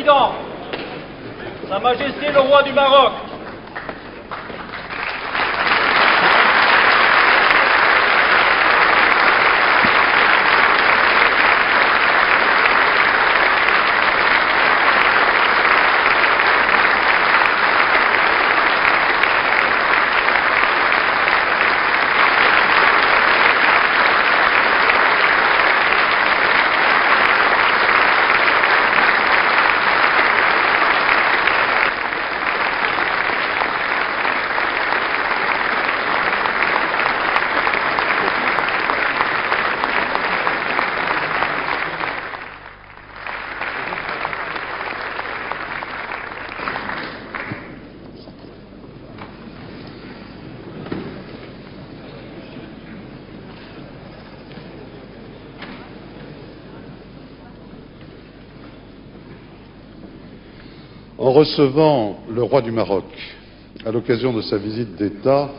Président, Sa Majesté le Roi du Maroc, En recevant le roi du Maroc à l'occasion de sa visite d'État,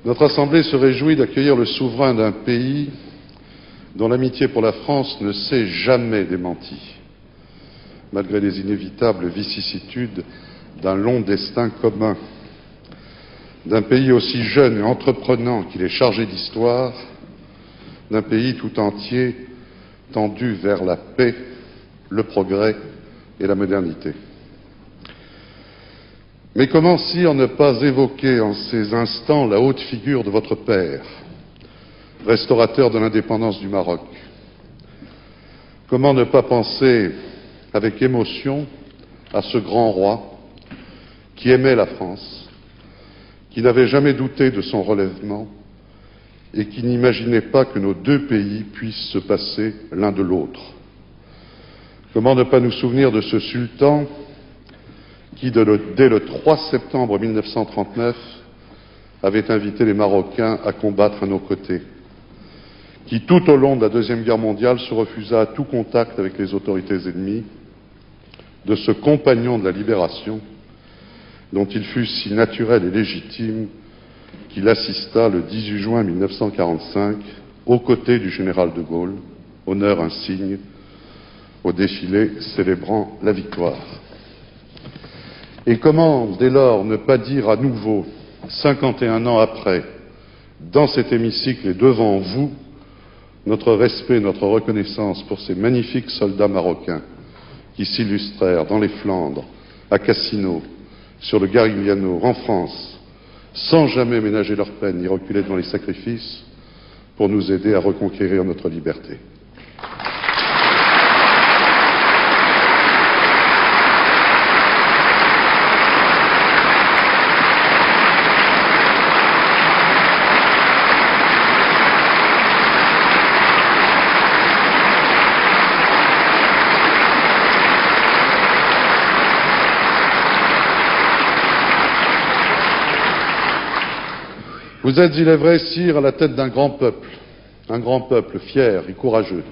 notre Assemblée se réjouit d'accueillir le souverain d'un pays dont l'amitié pour la France ne s'est jamais démentie, malgré les inévitables vicissitudes d'un long destin commun, d'un pays aussi jeune et entreprenant qu'il est chargé d'histoire, d'un pays tout entier tendu vers la paix, le progrès et la modernité. Mais comment, sire, ne pas évoquer en ces instants la haute figure de votre père, restaurateur de l'indépendance du Maroc? Comment ne pas penser avec émotion à ce grand roi qui aimait la France, qui n'avait jamais douté de son relèvement et qui n'imaginait pas que nos deux pays puissent se passer l'un de l'autre? Comment ne pas nous souvenir de ce sultan qui, dès le 3 septembre 1939, avait invité les Marocains à combattre à nos côtés, qui, tout au long de la Deuxième Guerre mondiale, se refusa à tout contact avec les autorités ennemies, de ce compagnon de la libération dont il fut si naturel et légitime qu'il assista le 18 juin 1945 aux côtés du général de Gaulle, honneur insigne, au défilé célébrant la victoire. Et comment, dès lors, ne pas dire à nouveau, 51 ans après, dans cet hémicycle et devant vous, notre respect, notre reconnaissance pour ces magnifiques soldats marocains qui s'illustrèrent dans les Flandres, à Cassino, sur le Garigliano, en France, sans jamais ménager leur peine ni reculer devant les sacrifices, pour nous aider à reconquérir notre liberté. Vous êtes, il est vrai, sire, à la tête d'un grand peuple fier et courageux,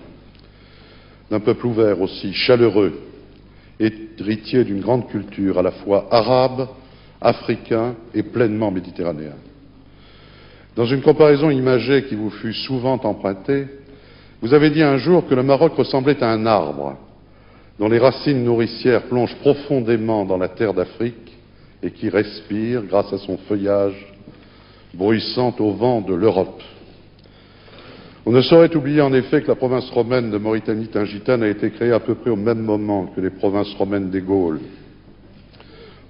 d'un peuple ouvert aussi, chaleureux, héritier d'une grande culture à la fois arabe, africain et pleinement méditerranéen. Dans une comparaison imagée qui vous fut souvent empruntée, vous avez dit un jour que le Maroc ressemblait à un arbre dont les racines nourricières plongent profondément dans la terre d'Afrique et qui respire grâce à son feuillage bruissant au vent de l'Europe. On ne saurait oublier en effet que la province romaine de Mauritanie-Tingitane a été créée à peu près au même moment que les provinces romaines des Gaules,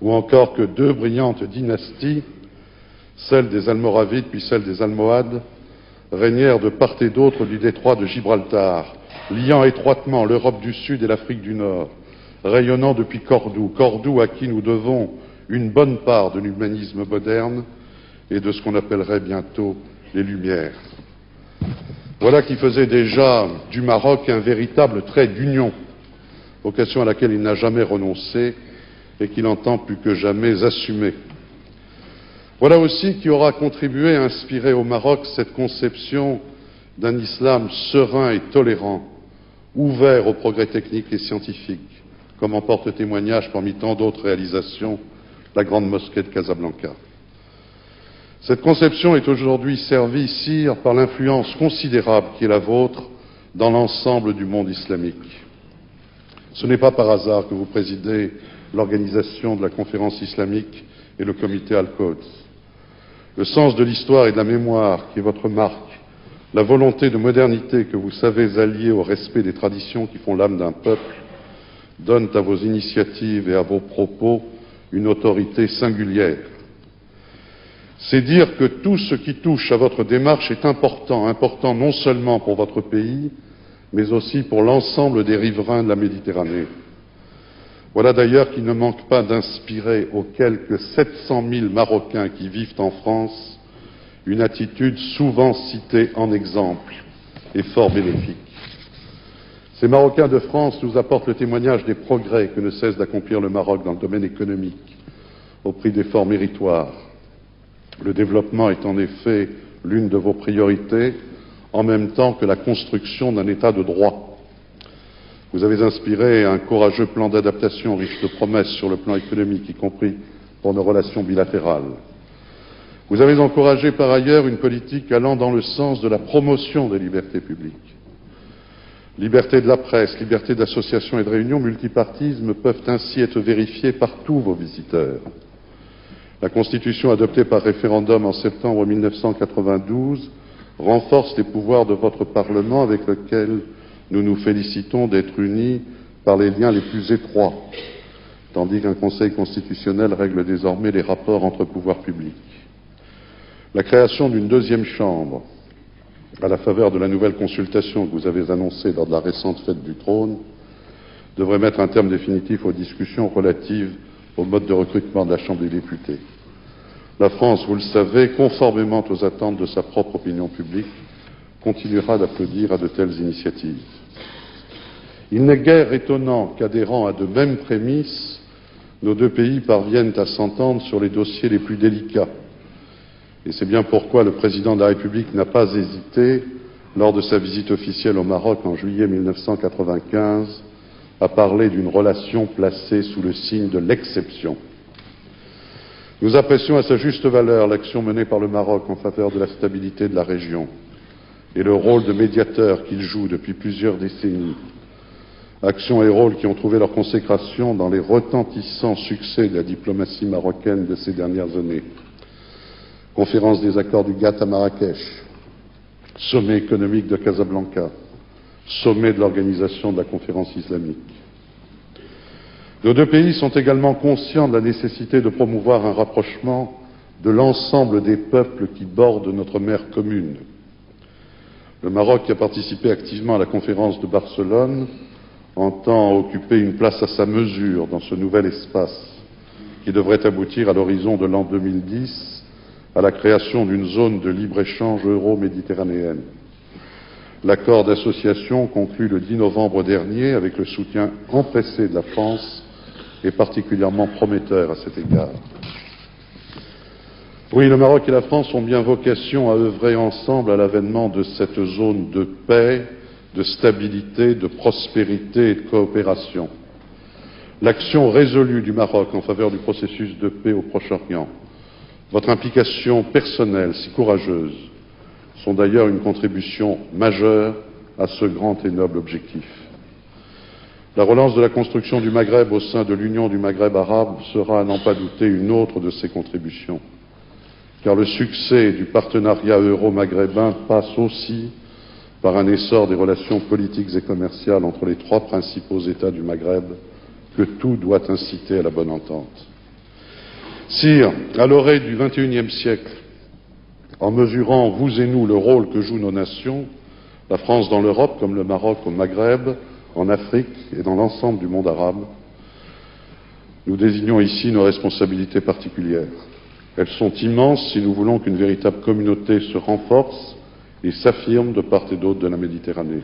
ou encore que deux brillantes dynasties, celle des Almoravides puis celle des Almohades, régnèrent de part et d'autre du détroit de Gibraltar, liant étroitement l'Europe du Sud et l'Afrique du Nord, rayonnant depuis Cordoue à qui nous devons une bonne part de l'humanisme moderne et de ce qu'on appellerait bientôt les Lumières. Voilà qui faisait déjà du Maroc un véritable trait d'union, vocation à laquelle il n'a jamais renoncé et qu'il entend plus que jamais assumer. Voilà aussi qui aura contribué à inspirer au Maroc cette conception d'un islam serein et tolérant, ouvert aux progrès techniques et scientifiques, comme en porte témoignage parmi tant d'autres réalisations la grande mosquée de Casablanca. Cette conception est aujourd'hui servie, sire, par l'influence considérable qui est la vôtre dans l'ensemble du monde islamique. Ce n'est pas par hasard que vous présidez l'organisation de la conférence islamique et le comité Al-Quds. Le sens de l'histoire et de la mémoire qui est votre marque, la volonté de modernité que vous savez allier au respect des traditions qui font l'âme d'un peuple, donnent à vos initiatives et à vos propos une autorité singulière. C'est dire que tout ce qui touche à votre démarche est important, important non seulement pour votre pays, mais aussi pour l'ensemble des riverains de la Méditerranée. Voilà d'ailleurs qui ne manque pas d'inspirer aux quelques 700 000 Marocains qui vivent en France une attitude souvent citée en exemple et fort bénéfique. Ces Marocains de France nous apportent le témoignage des progrès que ne cesse d'accomplir le Maroc dans le domaine économique, au prix d'efforts méritoires. Le développement est en effet l'une de vos priorités, en même temps que la construction d'un État de droit. Vous avez inspiré un courageux plan d'adaptation riche de promesses sur le plan économique, y compris pour nos relations bilatérales. Vous avez encouragé par ailleurs une politique allant dans le sens de la promotion des libertés publiques. Liberté de la presse, liberté d'association et de réunion, multipartisme peuvent ainsi être vérifiés par tous vos visiteurs. La Constitution adoptée par référendum en septembre 1992 renforce les pouvoirs de votre Parlement avec lequel nous nous félicitons d'être unis par les liens les plus étroits, tandis qu'un Conseil constitutionnel règle désormais les rapports entre pouvoirs publics. La création d'une deuxième chambre, à la faveur de la nouvelle consultation que vous avez annoncée lors de la récente fête du trône, devrait mettre un terme définitif aux discussions relatives au mode de recrutement de la Chambre des députés. La France, vous le savez, conformément aux attentes de sa propre opinion publique, continuera d'applaudir à de telles initiatives. Il n'est guère étonnant qu'adhérant à de mêmes prémices, nos deux pays parviennent à s'entendre sur les dossiers les plus délicats. Et c'est bien pourquoi le président de la République n'a pas hésité, lors de sa visite officielle au Maroc en juillet 1995, à parler d'une relation placée sous le signe de l'exception. Nous apprécions à sa juste valeur l'action menée par le Maroc en faveur de la stabilité de la région et le rôle de médiateur qu'il joue depuis plusieurs décennies. Actions et rôles qui ont trouvé leur consécration dans les retentissants succès de la diplomatie marocaine de ces dernières années. Conférence des accords du GATT à Marrakech, sommet économique de Casablanca, sommet de l'organisation de la conférence islamique. Nos deux pays sont également conscients de la nécessité de promouvoir un rapprochement de l'ensemble des peuples qui bordent notre mer commune. Le Maroc, qui a participé activement à la conférence de Barcelone, entend occuper une place à sa mesure dans ce nouvel espace qui devrait aboutir à l'horizon de l'an 2010 à la création d'une zone de libre-échange euro-méditerranéenne. L'accord d'association conclu le 10 novembre dernier avec le soutien empressé de la France est particulièrement prometteur à cet égard. Oui, le Maroc et la France ont bien vocation à œuvrer ensemble à l'avènement de cette zone de paix, de stabilité, de prospérité et de coopération. L'action résolue du Maroc en faveur du processus de paix au Proche-Orient, votre implication personnelle si courageuse, sont d'ailleurs une contribution majeure à ce grand et noble objectif. La relance de la construction du Maghreb au sein de l'Union du Maghreb arabe sera, à n'en pas douter, une autre de ces contributions, car le succès du partenariat euro-maghrébin passe aussi par un essor des relations politiques et commerciales entre les trois principaux États du Maghreb, que tout doit inciter à la bonne entente. Sire, à l'orée du XXIe siècle, en mesurant, vous et nous, le rôle que jouent nos nations, la France dans l'Europe comme le Maroc au Maghreb, en Afrique et dans l'ensemble du monde arabe, nous désignons ici nos responsabilités particulières. Elles sont immenses si nous voulons qu'une véritable communauté se renforce et s'affirme de part et d'autre de la Méditerranée.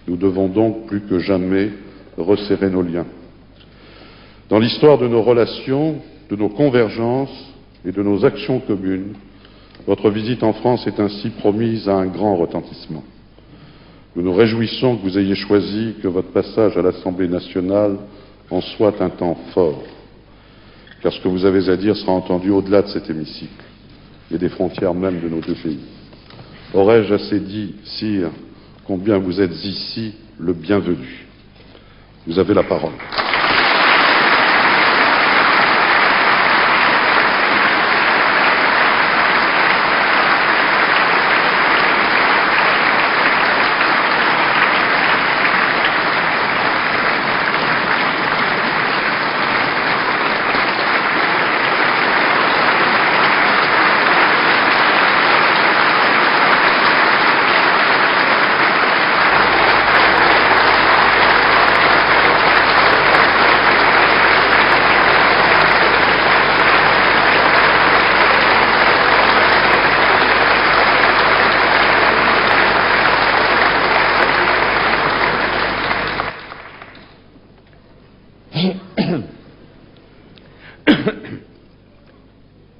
Nous devons donc plus que jamais resserrer nos liens. Dans l'histoire de nos relations, de nos convergences et de nos actions communes, votre visite en France est ainsi promise à un grand retentissement. Nous nous réjouissons que vous ayez choisi que votre passage à l'Assemblée nationale en soit un temps fort, car ce que vous avez à dire sera entendu au-delà de cet hémicycle et des frontières même de nos deux pays. Aurais-je assez dit, sire, combien vous êtes ici le bienvenu. Vous avez la parole.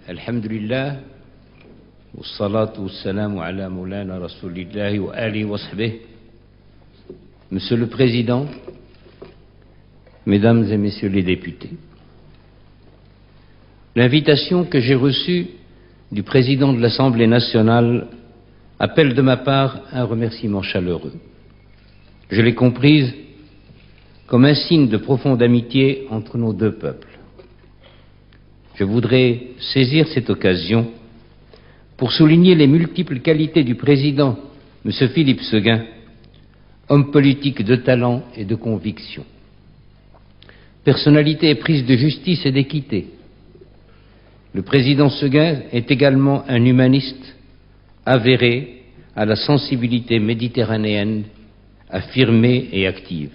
الحمد لله والصلاة والسلام على مولانا رسول الله وآله وصحبه. Monsieur le Président, Mesdames et Messieurs les députés, l'invitation que j'ai reçue du Président de l'Assemblée nationale appelle de ma part un remerciement chaleureux. Je l'ai comprise comme un signe de profonde amitié entre nos deux peuples. Je voudrais saisir cette occasion pour souligner les multiples qualités du président, M. Philippe Séguin, homme politique de talent et de conviction. Personnalité éprise de justice et d'équité. Le président Séguin est également un humaniste avéré à la sensibilité méditerranéenne, affirmée et active.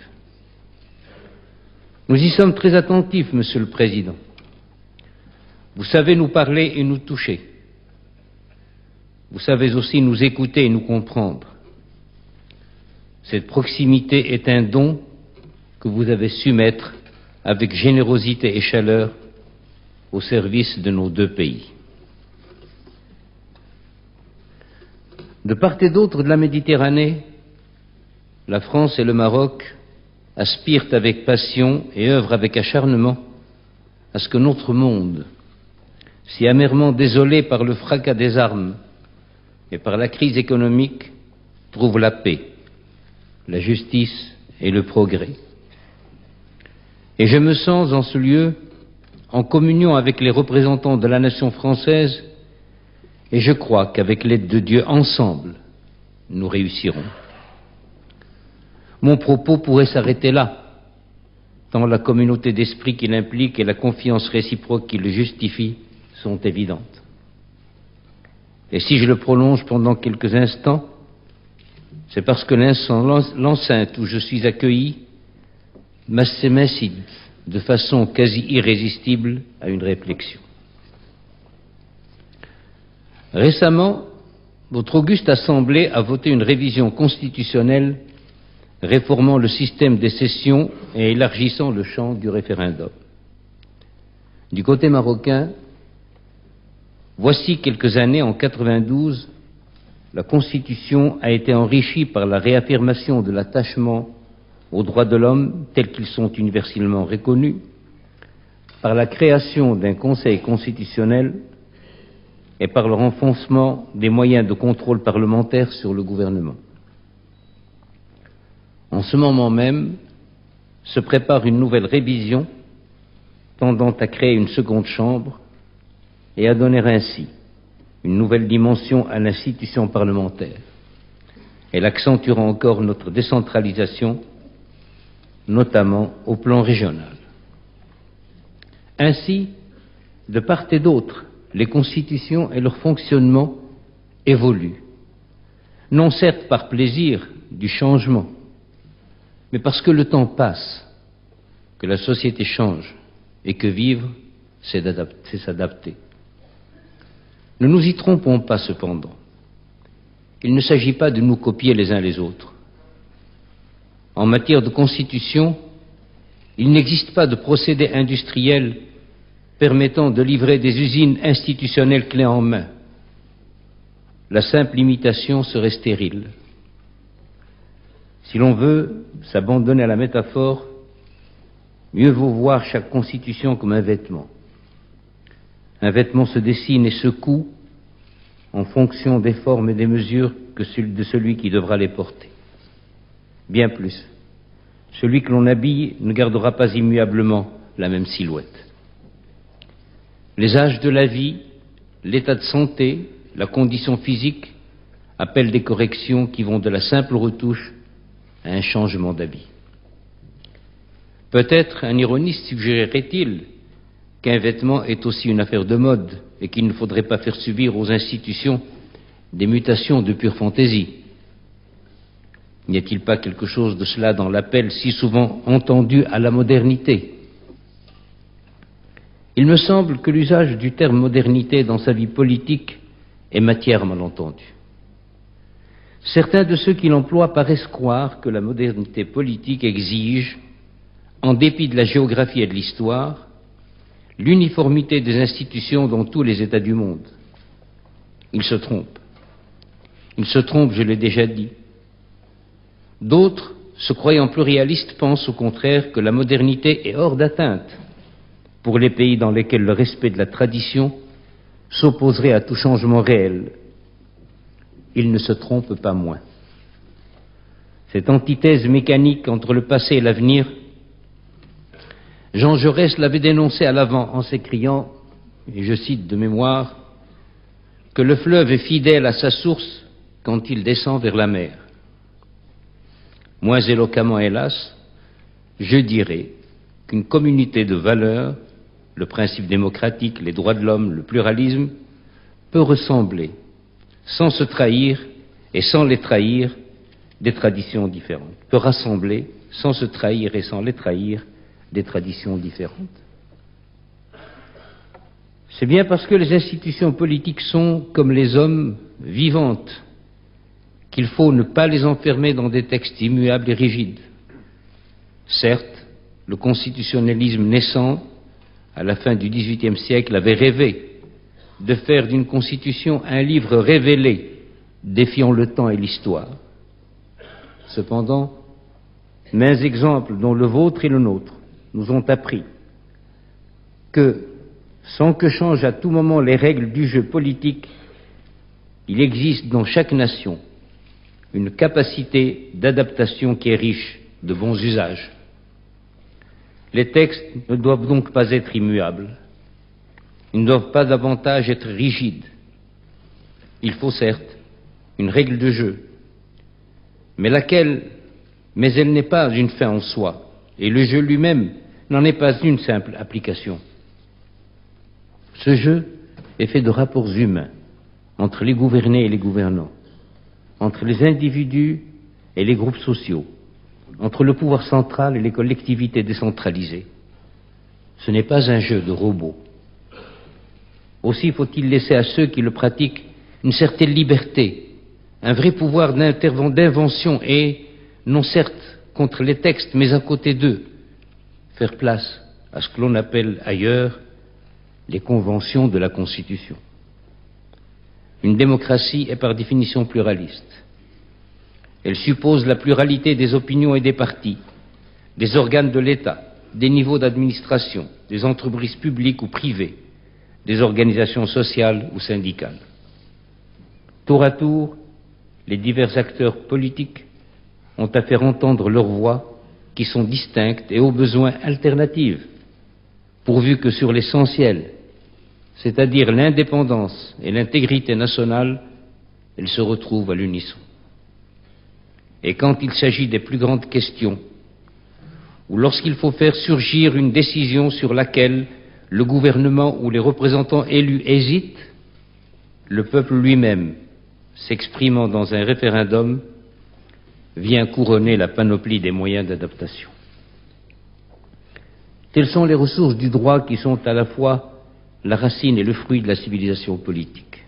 Nous y sommes très attentifs, Monsieur le Président. Vous savez nous parler et nous toucher. Vous savez aussi nous écouter et nous comprendre. Cette proximité est un don que vous avez su mettre avec générosité et chaleur au service de nos deux pays. De part et d'autre de la Méditerranée, la France et le Maroc aspirent avec passion et œuvrent avec acharnement à ce que notre monde, si amèrement désolé par le fracas des armes et par la crise économique, trouve la paix, la justice et le progrès. Et je me sens en ce lieu en communion avec les représentants de la nation française et je crois qu'avec l'aide de Dieu, ensemble, nous réussirons. Mon propos pourrait s'arrêter là, tant la communauté d'esprit qu'il implique et la confiance réciproque qui le justifie sont évidentes. Et si je le prolonge pendant quelques instants, c'est parce que l'enceinte où je suis accueilli m'incite de façon quasi irrésistible à une réflexion. Récemment, votre auguste Assemblée a voté une révision constitutionnelle réformant le système des sessions et élargissant le champ du référendum. Du côté marocain, voici quelques années, en 92, la Constitution a été enrichie par la réaffirmation de l'attachement aux droits de l'homme tels qu'ils sont universellement reconnus, par la création d'un Conseil constitutionnel et par le renforcement des moyens de contrôle parlementaire sur le gouvernement. En ce moment même, se prépare une nouvelle révision tendant à créer une seconde chambre et à donner ainsi une nouvelle dimension à l'institution parlementaire. Elle accentuera encore notre décentralisation, notamment au plan régional. Ainsi, de part et d'autre, les constitutions et leur fonctionnement évoluent, non certes par plaisir du changement, mais parce que le temps passe, que la société change et que vivre, c'est s'adapter. Ne nous y trompons pas cependant. Il ne s'agit pas de nous copier les uns les autres. En matière de constitution, il n'existe pas de procédé industriel permettant de livrer des usines institutionnelles clés en main. La simple imitation serait stérile. Si l'on veut s'abandonner à la métaphore, mieux vaut voir chaque constitution comme un vêtement. Un vêtement se dessine et se coud en fonction des formes et des mesures de celui qui devra les porter. Bien plus, celui que l'on habille ne gardera pas immuablement la même silhouette. Les âges de la vie, l'état de santé, la condition physique appellent des corrections qui vont de la simple retouche à un changement d'habit. Peut-être un ironiste suggérerait-il qu'un vêtement est aussi une affaire de mode et qu'il ne faudrait pas faire subir aux institutions des mutations de pure fantaisie. N'y a-t-il pas quelque chose de cela dans l'appel si souvent entendu à la modernité? Il me semble que l'usage du terme modernité dans sa vie politique est matière mal entendue. Certains de ceux qui l'emploient paraissent croire que la modernité politique exige, en dépit de la géographie et de l'histoire, l'uniformité des institutions dans tous les États du monde. Ils se trompent. Ils se trompent, je l'ai déjà dit. D'autres, se croyant pluralistes, pensent au contraire que la modernité est hors d'atteinte pour les pays dans lesquels le respect de la tradition s'opposerait à tout changement réel. Ils ne se trompent pas moins. Cette antithèse mécanique entre le passé et l'avenir, Jean Jaurès l'avait dénoncée à l'avant en s'écriant, et je cite de mémoire, que le fleuve est fidèle à sa source quand il descend vers la mer. Moins éloquemment, hélas, je dirais qu'une communauté de valeurs, le principe démocratique, les droits de l'homme, le pluralisme, peut ressembler, sans se trahir et sans les trahir, des traditions différentes. Peut rassembler, sans se trahir et sans les trahir, des traditions différentes. C'est bien parce que les institutions politiques sont, comme les hommes, vivantes, qu'il faut ne pas les enfermer dans des textes immuables et rigides. Certes, le constitutionnalisme naissant, à la fin du XVIIIe siècle, avait rêvé de faire d'une Constitution un livre révélé, défiant le temps et l'histoire. Cependant, maints exemples, dont le vôtre et le nôtre, nous ont appris que, sans que changent à tout moment les règles du jeu politique, il existe dans chaque nation une capacité d'adaptation qui est riche de bons usages. Les textes ne doivent donc pas être immuables. Ils ne doivent pas davantage être rigides. Il faut certes une règle de jeu, mais elle n'est pas une fin en soi, et le jeu lui-même n'en est pas une simple application. Ce jeu est fait de rapports humains entre les gouvernés et les gouvernants, entre les individus et les groupes sociaux, entre le pouvoir central et les collectivités décentralisées. Ce n'est pas un jeu de robots. Aussi faut-il laisser à ceux qui le pratiquent une certaine liberté, un vrai pouvoir d'invention et, non certes contre les textes, mais à côté d'eux, faire place à ce que l'on appelle ailleurs les conventions de la Constitution. Une démocratie est par définition pluraliste. Elle suppose la pluralité des opinions et des partis, des organes de l'État, des niveaux d'administration, des entreprises publiques ou privées, des organisations sociales ou syndicales. Tour à tour, les divers acteurs politiques ont à faire entendre leurs voix qui sont distinctes et au besoin alternatives, pourvu que sur l'essentiel, c'est-à-dire l'indépendance et l'intégrité nationale, elles se retrouvent à l'unisson. Et quand il s'agit des plus grandes questions, ou lorsqu'il faut faire surgir une décision sur laquelle le gouvernement ou les représentants élus hésitent, le peuple lui-même, s'exprimant dans un référendum, vient couronner la panoplie des moyens d'adaptation. Telles sont les ressources du droit qui sont à la fois la racine et le fruit de la civilisation politique.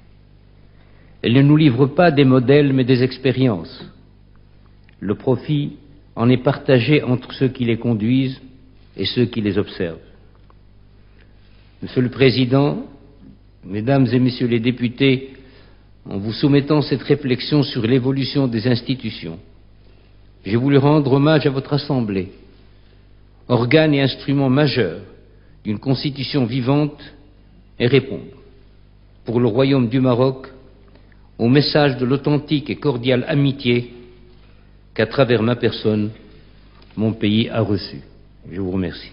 Elle ne nous livre pas des modèles mais des expériences. Le profit en est partagé entre ceux qui les conduisent et ceux qui les observent. Monsieur le Président, Mesdames et Messieurs les députés, en vous soumettant cette réflexion sur l'évolution des institutions, j'ai voulu rendre hommage à votre Assemblée, organe et instrument majeur d'une constitution vivante, et répondre, pour le Royaume du Maroc, au message de l'authentique et cordiale amitié qu'à travers ma personne, mon pays a reçu. Je vous remercie.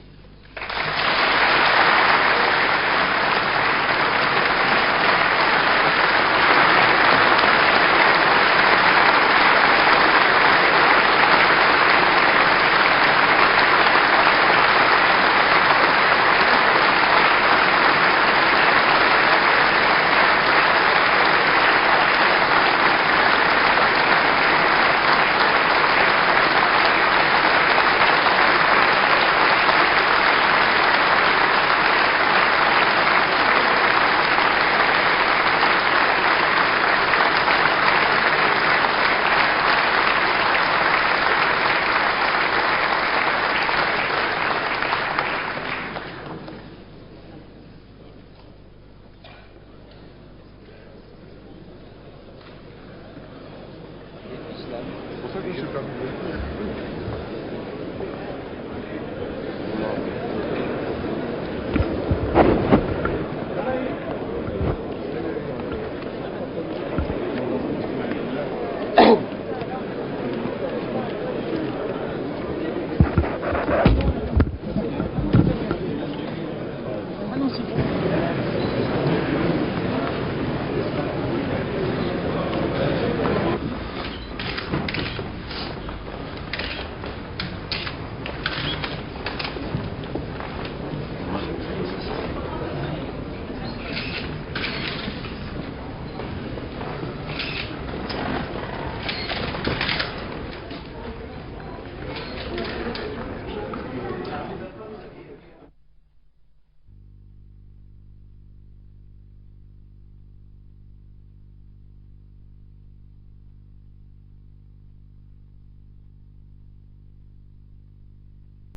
C'est pour ça que je suis terminé.